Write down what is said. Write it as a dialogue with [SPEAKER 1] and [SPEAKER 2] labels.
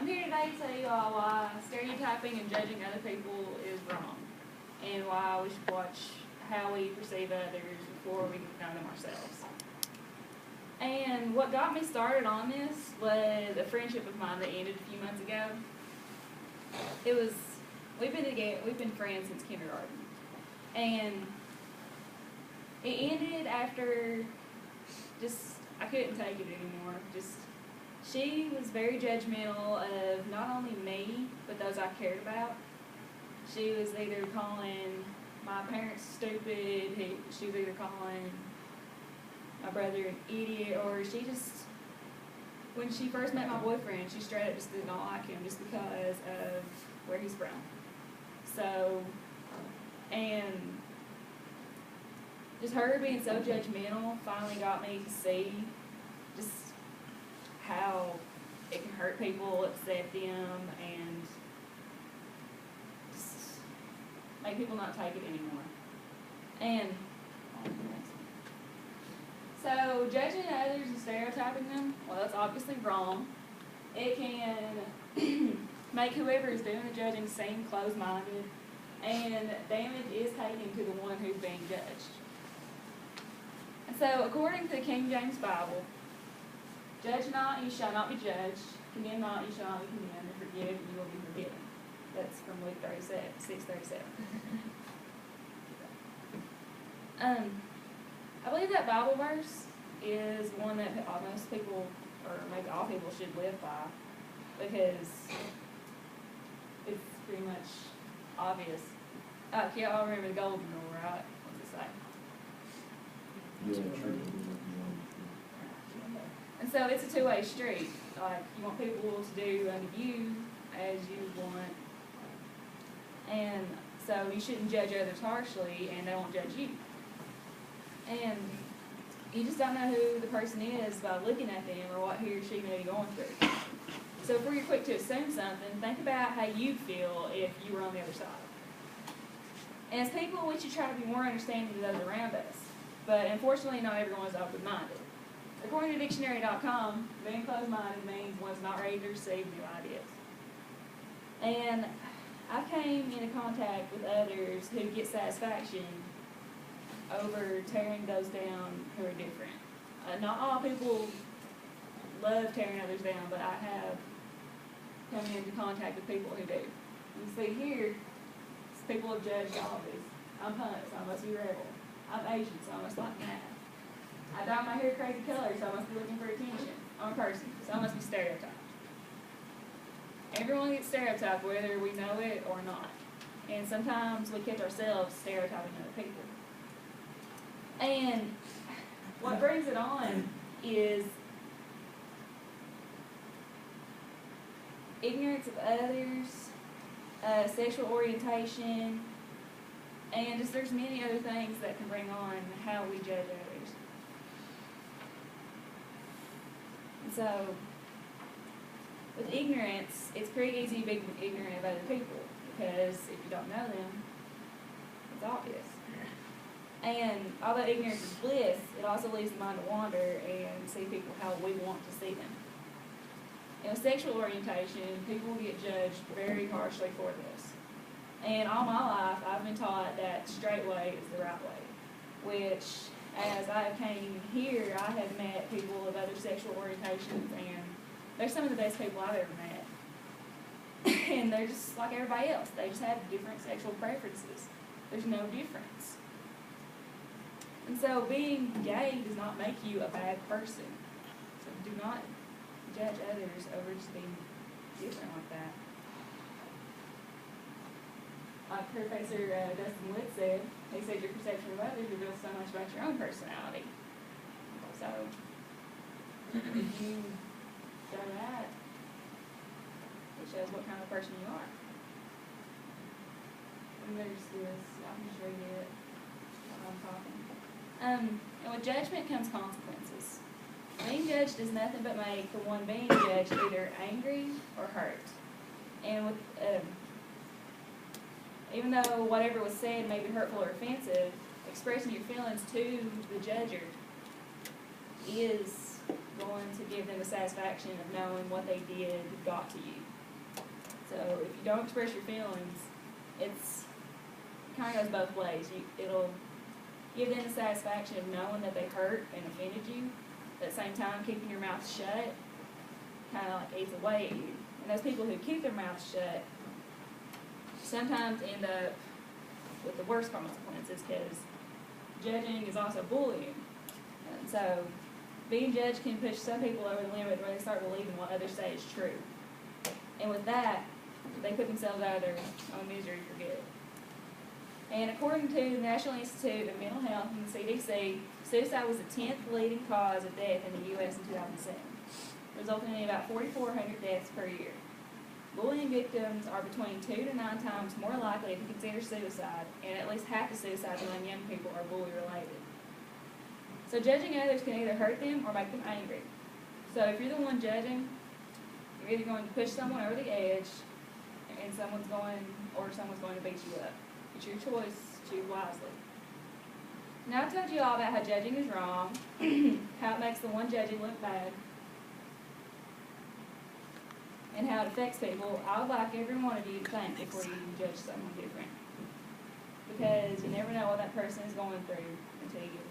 [SPEAKER 1] here today to tell you all why stereotyping and judging other people is wrong, and why we should watch how we perceive others before we know them ourselves. And what got me started on this was a friendship of mine that ended a few months ago. We've been friends since kindergarten, and it ended after I couldn't take it anymore. She was very judgmental of not only me, but those I cared about. She was either calling my parents stupid, she was either calling my brother an idiot, or when she first met my boyfriend, she straight up just did not like him just because of where he's from. So, and just her being so judgmental finally got me to see just how it can hurt people, upset them, and just make people not take it anymore. And so judging others and stereotyping them, well, that's obviously wrong. It can make whoever is doing the judging seem closed-minded, and damage is taken to the one who's being judged. And so, according to the King James Bible, judge not, you shall not be judged. Condemn not, you shall not be condemned. And forgive, and you will be forgiven. That's from Luke 6:37. I believe that Bible verse is one that most people, or maybe all people, should live by, because it's pretty much obvious. Y'all remember the golden rule, right? What's it say? And so it's a two-way street. Like, you want people to do unto you as you want. And so you shouldn't judge others harshly, and they won't judge you. And you just don't know who the person is by looking at them or what he or she may be going through. So before you're quick to assume something, think about how you'd feel if you were on the other side. And as people, we should try to be more understanding to those around us. But unfortunately, not everyone is open-minded. According to dictionary.com, being closed-minded means one's not ready to receive new ideas. And I came into contact with others who get satisfaction over tearing those down who are different. Not all people love tearing others down, but I have come into contact with people who do. You see here, people have judged all of these. I'm punk, so I must be rebel. I'm Asian, so I must like math. I dye my hair crazy color, so I must be looking for attention. I'm a person, so I must be stereotyped. Everyone gets stereotyped, whether we know it or not. And sometimes we catch ourselves stereotyping other people. And what brings it on is ignorance of others, sexual orientation, and just there's many other things that can bring on how we judge others. And so, with ignorance, it's pretty easy to be ignorant of other people, because if you don't know them, it's obvious. And although ignorance is bliss, it also leaves the mind to wander and see people how we want to see them. And with sexual orientation, people get judged very harshly for this. And all my life, I've been taught that straight way is the right way, which, as I came here, I have met people of other sexual orientations, and they're some of the best people I've ever met. And they're just like everybody else. They just have different sexual preferences. There's no difference. And so being gay does not make you a bad person. So do not judge others over just being different like that. Like Professor Dustin Wood said, he said your perception of others reveals so much about your own personality. So if you show that, it shows what kind of person you are. And there's this, I can just read it while I'm talking. And with judgment comes consequences. Being judged is nothing but make the one being judged either angry or hurt. And with even though whatever was said may be hurtful or offensive, expressing your feelings to the judger is going to give them the satisfaction of knowing what they did got to you. So if you don't express your feelings, it kind of goes both ways. It'll give them the satisfaction of knowing that they hurt and offended you. At the same time, keeping your mouth shut kind of like eats away at you. And those people who keep their mouths shut sometimes end up with the worst consequences, because judging is also bullying. And so being judged can push some people over the limit where they start believing what others say is true. And with that, they put themselves out of their own misery for good. And according to the National Institute of Mental Health and the CDC, suicide was the 10th leading cause of death in the U.S. in 2007, resulting in about 4,400 deaths per year. Bullying victims are between 2 to 9 times more likely to consider suicide, and at least half the suicides among young people are bully-related. So judging others can either hurt them or make them angry. So if you're the one judging, you're either going to push someone over the edge, and someone's going to beat you up. It's your choice. Choose wisely. Now I told you all about how judging is wrong, how it makes the one judging look bad, and how it affects people. I would like every one of you to think before you judge someone different, because you never know what that person is going through until you get